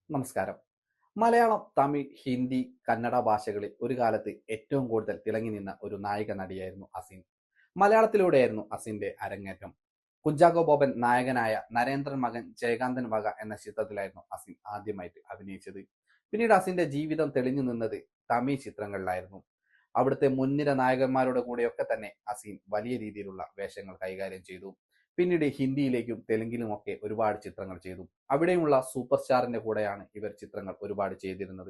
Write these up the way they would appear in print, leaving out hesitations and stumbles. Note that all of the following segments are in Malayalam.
നമസ്കാരം. മലയാളം, തമിഴ്, ഹിന്ദി, കന്നഡ ഭാഷകളിൽ ഒരു കാലത്ത് ഏറ്റവും കൂടുതൽ തിളങ്ങി നിന്ന ഒരു നായിക നടിയായിരുന്നു അസിൻ. മലയാളത്തിലൂടെയായിരുന്നു അസിന്റെ അരങ്ങേറ്റം. കുഞ്ചാക്കോ ബോബൻ നായകനായ നരേന്ദ്രൻ മകൻ ജയകാന്തൻ വക എന്ന ചിത്രത്തിലായിരുന്നു അസിൻ ആദ്യമായിട്ട് അഭിനയിച്ചത്. പിന്നീട് അസിന്റെ ജീവിതം തെളിഞ്ഞു നിന്നത് തമിഴ് ചിത്രങ്ങളിലായിരുന്നു. അവിടുത്തെ മുൻനിര നായകന്മാരുടെ കൂടെയൊക്കെ തന്നെ അസിൻ വലിയ രീതിയിലുള്ള വേഷങ്ങൾ കൈകാര്യം ചെയ്തു. പിന്നീട് ഹിന്ദിയിലേക്കും തെലുങ്കിലുമൊക്കെ ഒരുപാട് ചിത്രങ്ങൾ ചെയ്തു. അവിടെയുമുള്ള സൂപ്പർ സ്റ്റാറിന്റെ കൂടെയാണ് ഇവർ ചിത്രങ്ങൾ ഒരുപാട് ചെയ്തിരുന്നത്.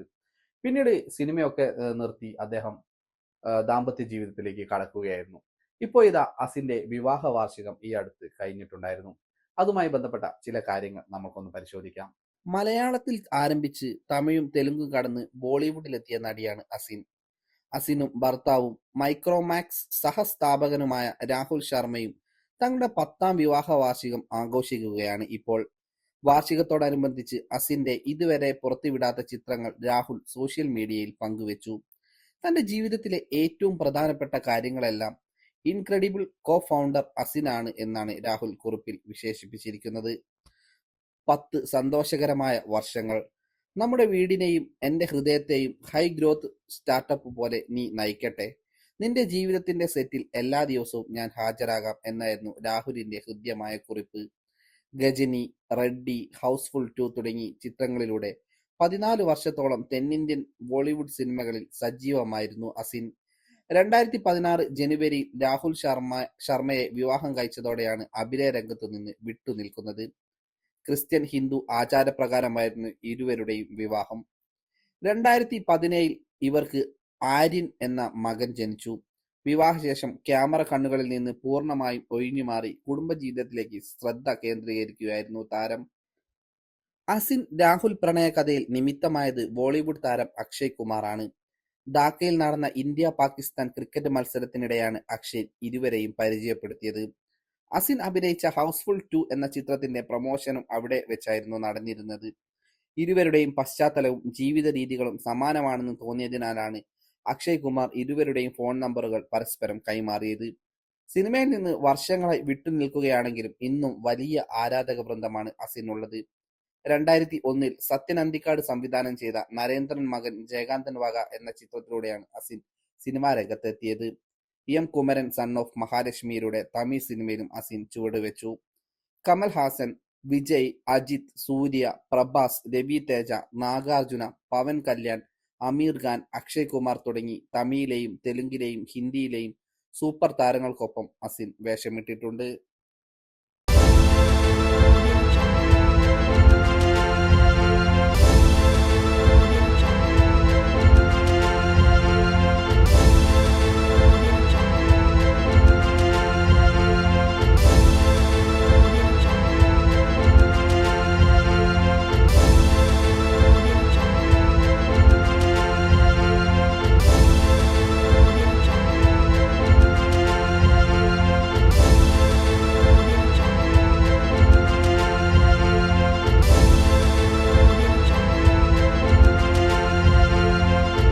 പിന്നീട് സിനിമയൊക്കെ നിർത്തി അദ്ദേഹം ദാമ്പത്യ ജീവിതത്തിലേക്ക് കടക്കുകയായിരുന്നു. ഇപ്പോൾ ഇതാ അസിന്റെ വിവാഹ വാർഷികം ഈ അടുത്ത് കഴിഞ്ഞിട്ടുണ്ടായിരുന്നു. അതുമായി ബന്ധപ്പെട്ട ചില കാര്യങ്ങൾ നമുക്കൊന്ന് പരിശോധിക്കാം. മലയാളത്തിൽ ആരംഭിച്ച് തമിഴും തെലുങ്കും കടന്ന് ബോളിവുഡിലെത്തിയ നടിയാണ് അസിൻ. അസിനും ഭർത്താവും മൈക്രോമാക്സ് സഹസ്ഥാപകനുമായ രാഹുൽ ശർമ്മയും തങ്ങളുടെ 10ാം വിവാഹ വാർഷികം ആഘോഷിക്കുകയാണ് ഇപ്പോൾ. വാർഷികത്തോടനുബന്ധിച്ച് അസിന്റെ ഇതുവരെ പുറത്തുവിടാത്ത ചിത്രങ്ങൾ രാഹുൽ സോഷ്യൽ മീഡിയയിൽ പങ്കുവച്ചു. തന്റെ ജീവിതത്തിലെ ഏറ്റവും പ്രധാനപ്പെട്ട കാര്യങ്ങളെല്ലാം ഇൻക്രെഡിബിൾ കോ ഫൗണ്ടർ അസിനാണ് എന്നാണ് രാഹുൽ കുറിപ്പിൽ വിശേഷിപ്പിച്ചിരിക്കുന്നത്. 10 സന്തോഷകരമായ വർഷങ്ങൾ. നമ്മുടെ വീടിനെയും എന്റെ ഹൃദയത്തെയും ഹൈ ഗ്രോത്ത് സ്റ്റാർട്ടപ്പ് പോലെ നീ നയിക്കട്ടെ. നിന്റെ ജീവിതത്തിന്റെ സെറ്റിൽ എല്ലാ ദിവസവും ഞാൻ ഹാജരാകാം എന്നായിരുന്നു രാഹുലിന്റെ ഹൃദ്യമായ കുറിപ്പ്. ഗജനി, റെഡ്ഡി, ഹൗസ്ഫുൾ 2 തുടങ്ങി ചിത്രങ്ങളിലൂടെ 14 വർഷത്തോളം തെന്നിന്ത്യൻ ബോളിവുഡ് സിനിമകളിൽ സജീവമായിരുന്നു അസിൻ. 2016 ജനുവരിയിൽ രാഹുൽ ശർമ്മയെ വിവാഹം കഴിച്ചതോടെയാണ് അഭിനയ രംഗത്തു നിന്ന് വിട്ടുനിൽക്കുന്നത്. ക്രിസ്ത്യൻ ഹിന്ദു ആചാരപ്രകാരമായിരുന്നു ഇരുവരുടെയും വിവാഹം. 2017 ഇവർക്ക് ആര്യൻ എന്ന മകൻ ജനിച്ചു. വിവാഹശേഷം ക്യാമറ കണ്ണുകളിൽ നിന്ന് പൂർണ്ണമായും ഒഴിഞ്ഞുമാറി കുടുംബജീവിതത്തിലേക്ക് ശ്രദ്ധ കേന്ദ്രീകരിക്കുകയായിരുന്നു താരം. അസിൻ രാഹുൽ പ്രണയകഥയിൽ നിമിത്തമായത് ബോളിവുഡ് താരം അക്ഷയ് കുമാറാണ്. ധാക്കയിൽ നടന്ന ഇന്ത്യ പാകിസ്ഥാൻ ക്രിക്കറ്റ് മത്സരത്തിനിടെയാണ് അക്ഷയ് ഇരുവരെയും പരിചയപ്പെടുത്തിയത്. അസിൻ അഭിനയിച്ച ഹൗസ്ഫുൾ 2 എന്ന ചിത്രത്തിന്റെ പ്രമോഷനും അവിടെ വെച്ചായിരുന്നു നടന്നിരുന്നത്. ഇരുവരുടെയും പശ്ചാത്തലവും ജീവിത രീതികളും സമാനമാണെന്ന് തോന്നിയതിനാലാണ് അക്ഷയ് കുമാർ ഇരുവരുടെയും ഫോൺ നമ്പറുകൾ പരസ്പരം കൈമാറിയത്. സിനിമയിൽ നിന്ന് വർഷങ്ങളായി വിട്ടുനിൽക്കുകയാണെങ്കിലും ഇന്നും വലിയ ആരാധക വൃന്ദമാണ് അസിനുള്ളത്. 2001 സത്യൻ അന്തിക്കാട് സംവിധാനം ചെയ്ത നരേന്ദ്രൻ മകൻ ജയകാന്തൻ വക എന്ന ചിത്രത്തിലൂടെയാണ് അസിൻ സിനിമാ രംഗത്തെത്തിയത്. എം കുമരൻ സൺ ഓഫ് മഹാലക്ഷ്മിയിലൂടെ തമിഴ് സിനിമയിലും അസിൻ ചുവടുവെച്ചു. കമൽ ഹാസൻ, വിജയ്, അജിത്, സൂര്യ, പ്രഭാസ്, രവി തേജ, നാഗാർജുന, പവൻ കല്യാൺ, അമീർ ഖാൻ, അക്ഷയ് കുമാർ തുടങ്ങി തമിഴിലെയും തെലുങ്കിലെയും ഹിന്ദിയിലെയും സൂപ്പർ താരങ്ങൾക്കൊപ്പം അസിൻ വേഷമിട്ടിട്ടുണ്ട്.